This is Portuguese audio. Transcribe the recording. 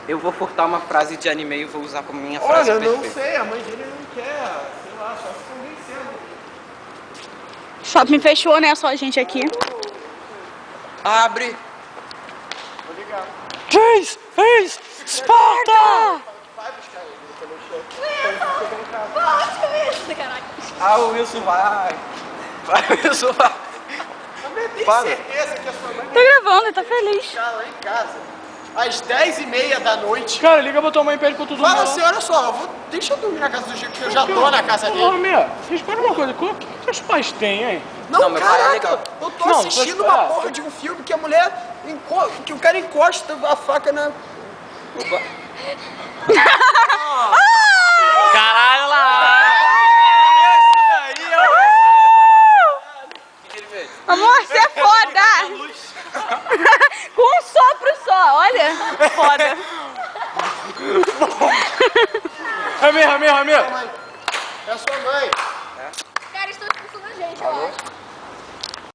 Eu vou furtar uma frase de anime e vou usar como minha Olha, frase eu não perfeita. sei, a mãe dele não quer, sei lá, só se convencendo. Shopping fechou, né? Só a gente aqui. Abre! Vou ligar. Três, Esparta! Vai buscar ele, pelo chefe. Ah, o Wilson vai! Vai, o Wilson vai! Mas tem Para. certeza que a sua mãe Tá gravando, ele tá feliz. ficar lá em casa às 10h30 da noite? Cara, liga pra tua mãe e pede pra tu dormir Fala lá. assim, olha só, deixa eu dormir na casa do Chico, que eu já tô na casa Ô, dele. Romeu, responde uma coisa. O que seus pais têm, hein? Não, meu pai é caraca, legal. eu tô Não, assistindo mas, uma cara, porra de um filme que a mulher, que o cara encosta a faca na... Caralho lá! Amor, você é foda! Com um sopro só, olha. Foda. Ramiro! É a sua mãe.